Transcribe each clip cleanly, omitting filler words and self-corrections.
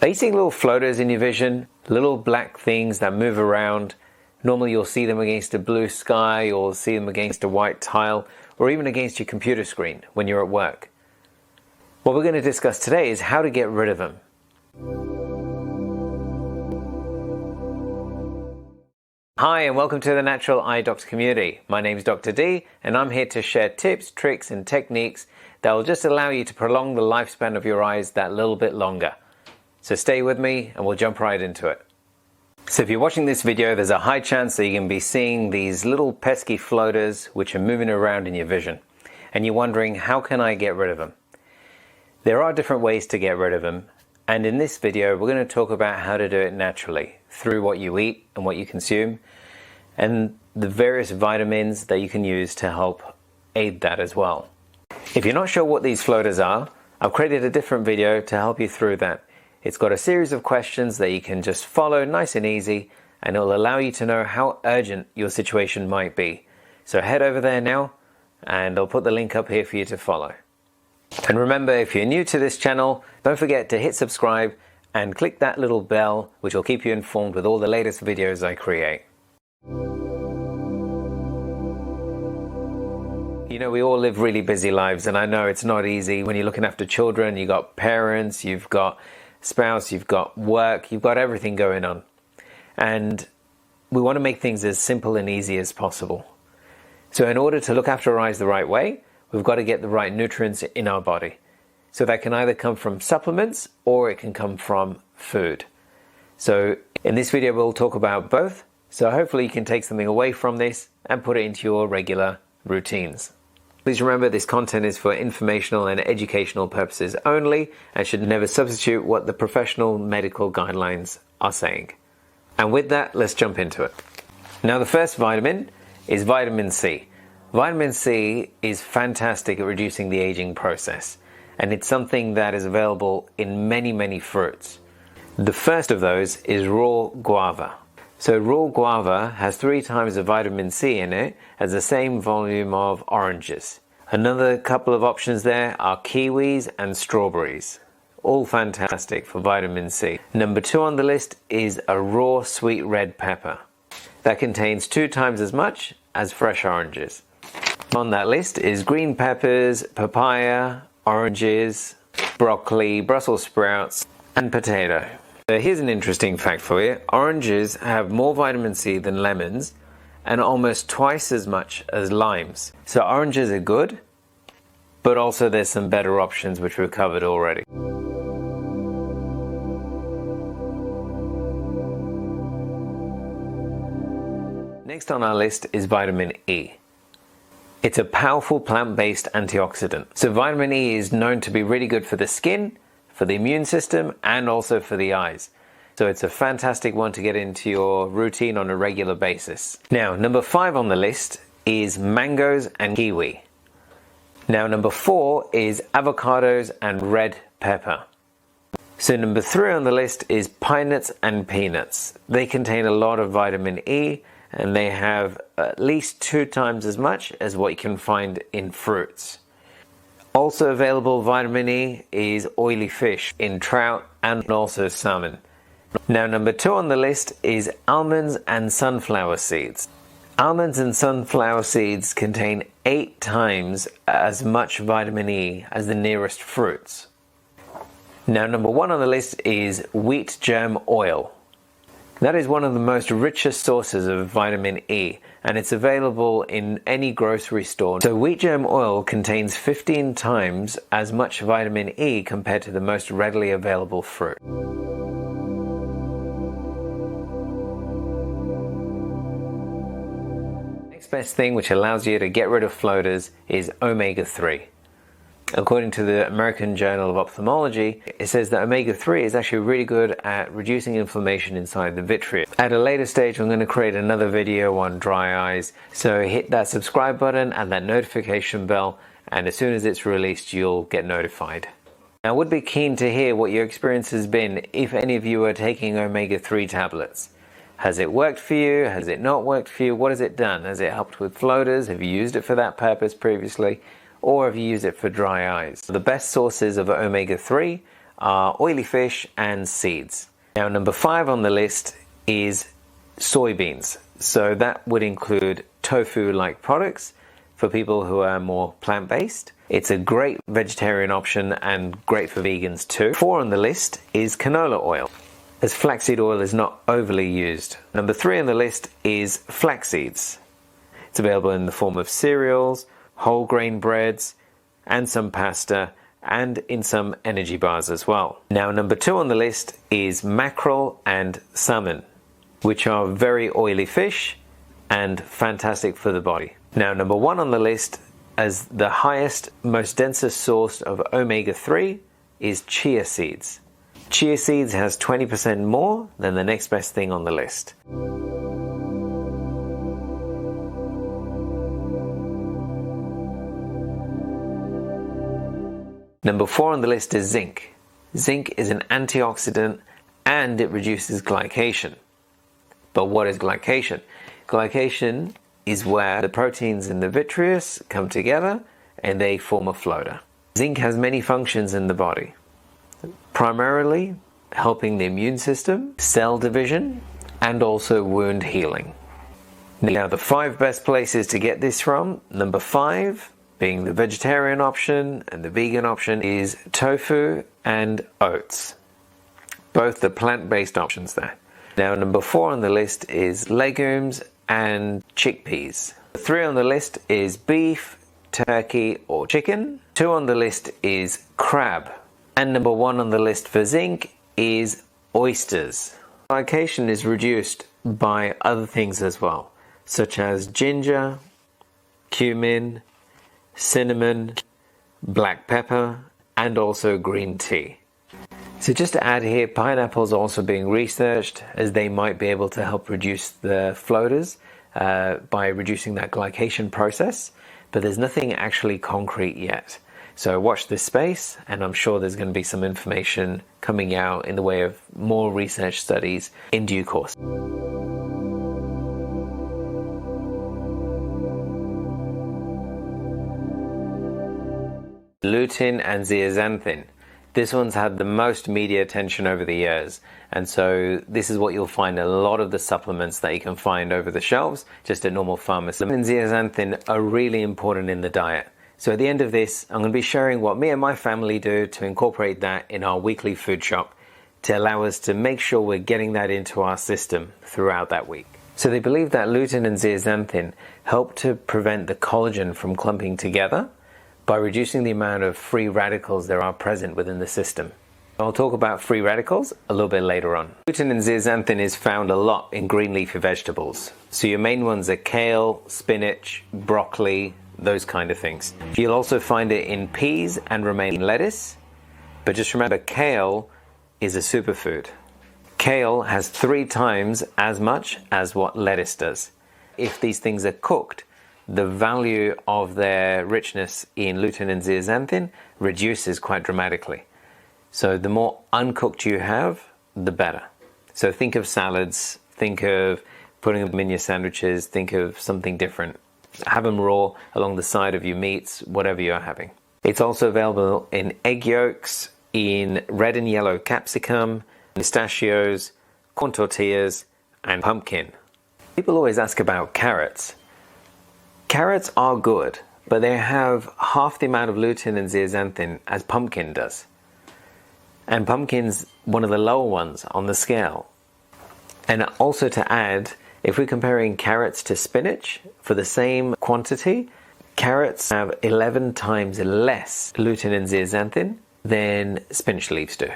Are you seeing little floaters in your vision? Little black things that move around. Normally you'll see them against a blue sky or see them against a white tile or even against your computer screen when you're at work. What we're going to discuss today is how to get rid of them. Hi and welcome to the Natural Eye Doctor community. My name is Dr. D and I'm here to share tips, tricks and techniques that will just allow you to prolong the lifespan of your eyes that little bit longer. So stay with me and we'll jump right into it. So if you're watching this video, there's a high chance that you're going to be seeing these little pesky floaters which are moving around in your vision. And you're wondering, how can I get rid of them? There are different ways to get rid of them. And in this video, we're going to talk about how to do it naturally through what you eat and what you consume and the various vitamins that you can use to help aid that as well. If you're not sure what these floaters are, I've created a different video to help you through that. It's got a series of questions that you can just follow nice and easy, and it will allow you to know how urgent your situation might be. So head over there now and I'll put the link up here for you to follow. And remember, if you're new to this channel, don't forget to hit subscribe and click that little bell, which will keep you informed with all the latest videos I create. You know, we all live really busy lives, and I know it's not easy when you're looking after children. You've got parents, you've got spouse, you've got work, you've got everything going on. And we want to make things as simple and easy as possible. So in order to look after our eyes the right way, we've got to get the right nutrients in our body. So that can either come from supplements or it can come from food. So in this video, we'll talk about both. So hopefully you can take something away from this and put it into your regular routines. Please remember, this content is for informational and educational purposes only and should never substitute what the professional medical guidelines are saying. And with that, let's jump into it. Now, the first vitamin is vitamin C. Vitamin C is fantastic at reducing the aging process, and it's something that is available in many fruits. The first of those is raw guava. So raw guava has 3 times the vitamin C in it as the same volume of oranges. Another couple of options there are kiwis and strawberries. All fantastic for vitamin C. Number 2 on the list is a raw sweet red pepper. That contains 2 times as much as fresh oranges. On that list is green peppers, papaya, oranges, broccoli, Brussels sprouts, and potato. So here's an interesting fact for you. Oranges have more vitamin C than lemons and almost twice as much as limes. So oranges are good, but also there's some better options which we've covered already. Next on our list is vitamin E. It's a powerful plant-based antioxidant. So vitamin E is known to be really good for the skin, for the immune system, and also for the eyes. So it's a fantastic one to get into your routine on a regular basis. Now, number 5 on the list is mangoes and kiwi. Now, number 4 is avocados and red pepper. So number 3 on the list is pine nuts and peanuts. They contain a lot of vitamin E, and they have at least 2 times as much as what you can find in fruits. Also available vitamin E is oily fish in trout and also salmon. Now, number 2 on the list is almonds and sunflower seeds. Almonds and sunflower seeds contain 8 times as much vitamin E as the nearest fruits. Now, number 1 on the list is wheat germ oil. That is one of the most richest sources of vitamin E, and it's available in any grocery store. So wheat germ oil contains 15 times as much vitamin E compared to the most readily available fruit. Next best thing which allows you to get rid of floaters is omega-3. According to the American Journal of Ophthalmology, it says that omega-3 is actually really good at reducing inflammation inside the vitreous. At a later stage, I'm going to create another video on dry eyes, so hit that subscribe button and that notification bell, and as soon as it's released, you'll get notified. Now, I would be keen to hear what your experience has been if any of you are taking omega-3 tablets. Has it worked for you? Has it not worked for you? What has it done? Has it helped with floaters? Have you used it for that purpose previously? Or have you used it for dry eyes? The best sources of omega-3 are oily fish and seeds. Now, number 5 on the list is soybeans. So that would include tofu-like products for people who are more plant-based. It's a great vegetarian option and great for vegans too. 4 on the list is canola oil, as flaxseed oil is not overly used. Number 3 on the list is flax seeds. It's available in the form of cereals, whole grain breads, and some pasta, and in some energy bars as well. Now, number 2 on the list is mackerel and salmon, which are very oily fish and fantastic for the body. Now, number 1 on the list as the highest, most densest source of omega-3 is chia seeds. Chia seeds has 20% more than the next best thing on the list. Number 4 on the list is zinc. Zinc is an antioxidant and it reduces glycation. But what is glycation? Glycation is where the proteins in the vitreous come together and they form a floater. Zinc has many functions in the body, primarily helping the immune system, cell division, and also wound healing. Now, the 5 best places to get this from, number 5 being the vegetarian option and the vegan option, is tofu and oats. Both the plant-based options there. Now, number 4 on the list is legumes and chickpeas. 3 on the list is beef, turkey, or chicken. 2 on the list is crab. And number 1 on the list for zinc is oysters. Glycation is reduced by other things as well, such as ginger, cumin, cinnamon, black pepper, and also green tea. So just to add here, pineapples are also being researched as they might be able to help reduce the floaters by reducing that glycation process, but there's nothing actually concrete yet. So watch this space, and I'm sure there's going to be some information coming out in the way of more research studies in due course. Lutein and zeaxanthin. This one's had the most media attention over the years, and so this is what you'll find in a lot of the supplements that you can find over the shelves, just at normal pharmacies. Lutein and zeaxanthin are really important in the diet. So at the end of this, I'm going to be sharing what me and my family do to incorporate that in our weekly food shop to allow us to make sure we're getting that into our system throughout that week. So they believe that lutein and zeaxanthin help to prevent the collagen from clumping together by reducing the amount of free radicals there are present within the system. I'll talk about free radicals a little bit later on. Lutein and zeaxanthin is found a lot in green leafy vegetables. So your main ones are kale, spinach, broccoli, those kind of things. You'll also find it in peas and romaine lettuce, but just remember, kale is a superfood. Kale has 3 times as much as what lettuce does. If these things are cooked, the value of their richness in lutein and zeaxanthin reduces quite dramatically. So the more uncooked you have, the better. So think of salads, think of putting them in your sandwiches, think of something different. Have them raw along the side of your meats, whatever you're having. It's also available in egg yolks, in red and yellow capsicum, pistachios, corn tortillas, and pumpkin. People always ask about carrots. Carrots are good, but they have half the amount of lutein and zeaxanthin as pumpkin does. And pumpkin's one of the lower ones on the scale. And also to add, if we're comparing carrots to spinach for the same quantity, carrots have 11 times less lutein and zeaxanthin than spinach leaves do.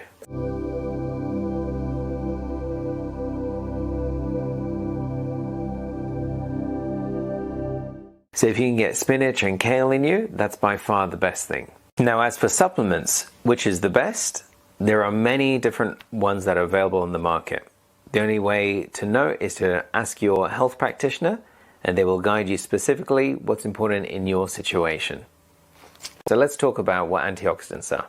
So if you can get spinach and kale in you, that's by far the best thing. Now, as for supplements, which is the best? There are many different ones that are available on the market. The only way to know is to ask your health practitioner, and they will guide you specifically what's important in your situation. So let's talk about what antioxidants are.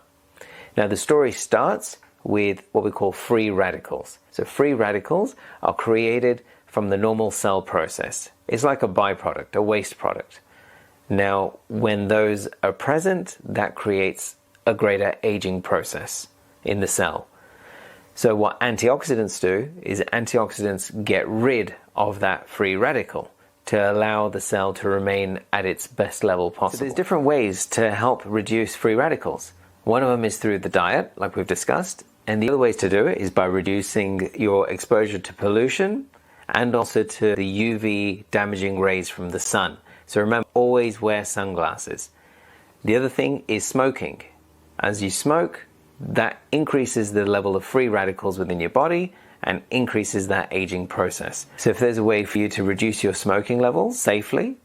Now, the story starts with what we call free radicals. So free radicals are created from the normal cell process. It's like a byproduct, a waste product. Now, when those are present, that creates a greater aging process. in the cell. So what antioxidants do is antioxidants get rid of that free radical to allow the cell to remain at its best level possible. So there's different ways to help reduce free radicals. One of them is through the diet, like we've discussed, and the other ways to do it is by reducing your exposure to pollution and also to the UV damaging rays from the sun. So remember, always wear sunglasses. The other thing is smoking. As you smoke, that increases the level of free radicals within your body and increases that aging process. So if there's a way for you to reduce your smoking levels safely,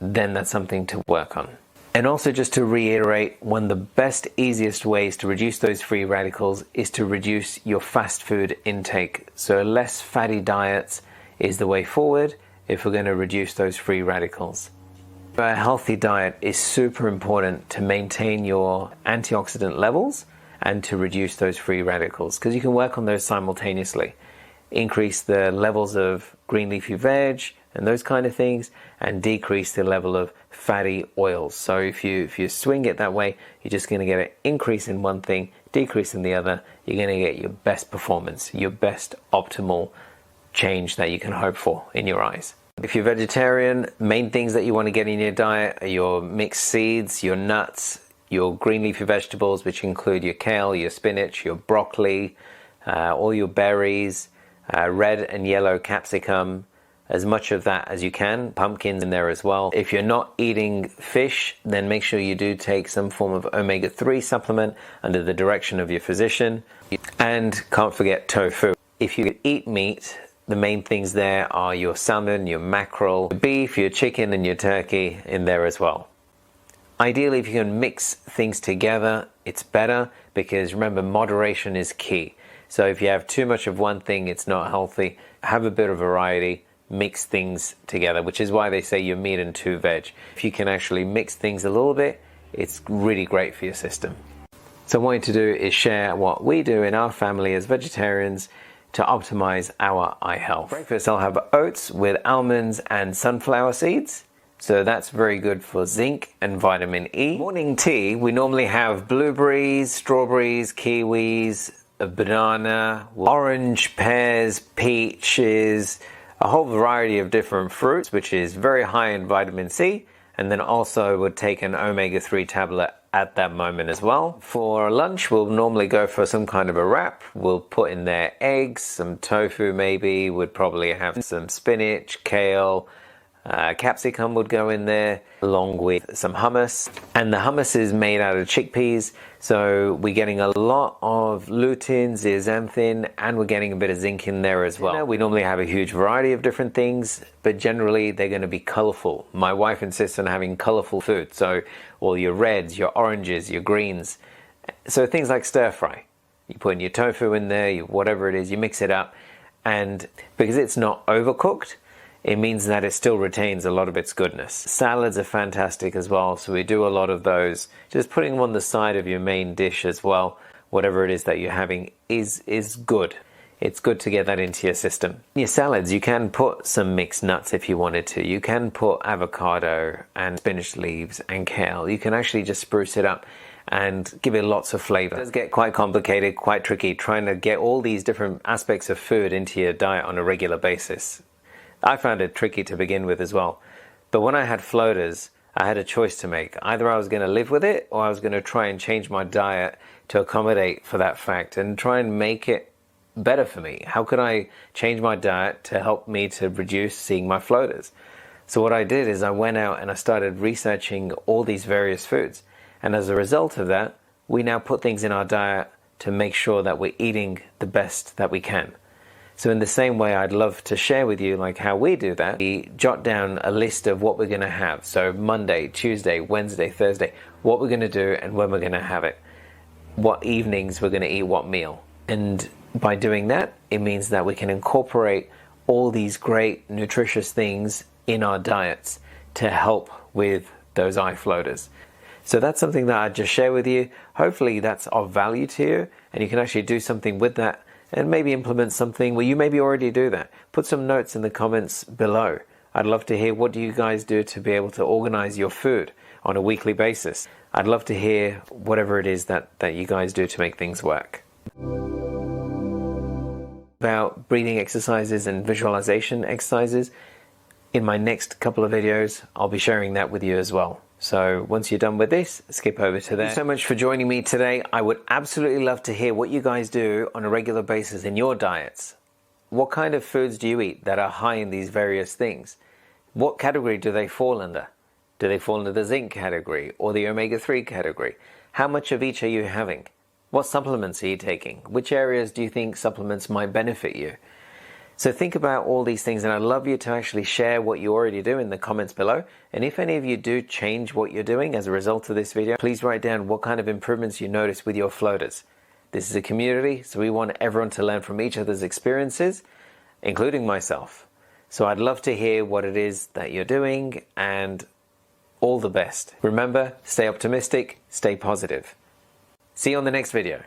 then that's something to work on. And also, just to reiterate, one of the best, easiest ways to reduce those free radicals is to reduce your fast food intake. So less fatty diets is the way forward if we're going to reduce those free radicals. A healthy diet is super important to maintain your antioxidant levels and to reduce those free radicals, because you can work on those simultaneously. Increase the levels of green leafy veg and those kind of things, and decrease the level of fatty oils. So if you swing it that way, you're just going to get an increase in one thing, decrease in the other. You're going to get your best performance, your best optimal change that you can hope for in your eyes. If you're vegetarian, main things that you want to get in your diet are your mixed seeds, your nuts, your green leafy vegetables, which include your kale, your spinach, your broccoli, all your berries, red and yellow capsicum, as much of that as you can, pumpkins in there as well. If you're not eating fish, then make sure you do take some form of omega-3 supplement under the direction of your physician. And can't forget tofu. If you eat meat, the main things there are your salmon, your mackerel, your beef, your chicken, and your turkey in there as well. Ideally, if you can mix things together, it's better, because remember, moderation is key. So if you have too much of one thing, it's not healthy. Have a bit of variety, mix things together, which is why they say your meat and two veg. If you can actually mix things a little bit, it's really great for your system. So what I want to do is share what we do in our family as vegetarians to optimize our eye health. Breakfast, I'll have oats with almonds and sunflower seeds. So that's very good for zinc and vitamin E. Morning tea, we normally have blueberries, strawberries, kiwis, a banana, orange, pears, peaches, a whole variety of different fruits, which is very high in vitamin C, and then also would take an omega-3 tablet at that moment as well. For lunch, we'll normally go for some kind of a wrap. We'll put in there eggs, some tofu maybe, would probably have some spinach, kale, capsicum would go in there, along with some hummus. And the hummus is made out of chickpeas, so we're getting a lot of lutein, zeaxanthin, and we're getting a bit of zinc in there as well. We normally have a huge variety of different things, but generally they're going to be colorful. My wife insists on having colorful food, so all your reds, your oranges, your greens. So things like stir fry. You put in your tofu in there, whatever it is, you mix it up, and because it's not overcooked, it means that it still retains a lot of its goodness. Salads are fantastic as well, so we do a lot of those. Just putting them on the side of your main dish as well, whatever it is that you're having, is good. It's good to get that into your system. In your salads, you can put some mixed nuts if you wanted to. You can put avocado and spinach leaves and kale. You can actually just spruce it up and give it lots of flavor. It does get quite complicated, quite tricky, trying to get all these different aspects of food into your diet on a regular basis. I found it tricky to begin with as well. But when I had floaters, I had a choice to make. Either I was going to live with it, or I was going to try and change my diet to accommodate for that fact and try and make it better for me. How could I change my diet to help me to reduce seeing my floaters? So what I did is I went out and I started researching all these various foods. And as a result of that, we now put things in our diet to make sure that we're eating the best that we can. So in the same way, I'd love to share with you like how we do that. We jot down a list of what we're going to have. So Monday, Tuesday, Wednesday, Thursday, what we're going to do and when we're going to have it. What evenings we're going to eat what meal. And by doing that, it means that we can incorporate all these great nutritious things in our diets to help with those eye floaters. So that's something that I'd just share with you. Hopefully that's of value to you and you can actually do something with that and maybe implement something where you maybe already do that. Put some notes in the comments below. I'd love to hear what do you guys do to be able to organize your food on a weekly basis. I'd love to hear whatever it is that you guys do to make things work. about breathing exercises and visualization exercises. In my next couple of videos, I'll be sharing that with you as well. So once you're done with this, skip over to there. Thank you so much for joining me today. I would absolutely love to hear what you guys do on a regular basis in your diets. What kind of foods do you eat that are high in these various things? What category do they fall under? Do they fall under the zinc category or the omega-3 category? How much of each are you having? What supplements are you taking? Which areas do you think supplements might benefit you? So think about all these things, and I'd love you to actually share what you already do in the comments below. And if any of you do change what you're doing as a result of this video, please write down what kind of improvements you notice with your floaters. This is a community, so we want everyone to learn from each other's experiences, including myself. So I'd love to hear what it is that you're doing, and all the best. Remember, stay optimistic, stay positive. See you on the next video.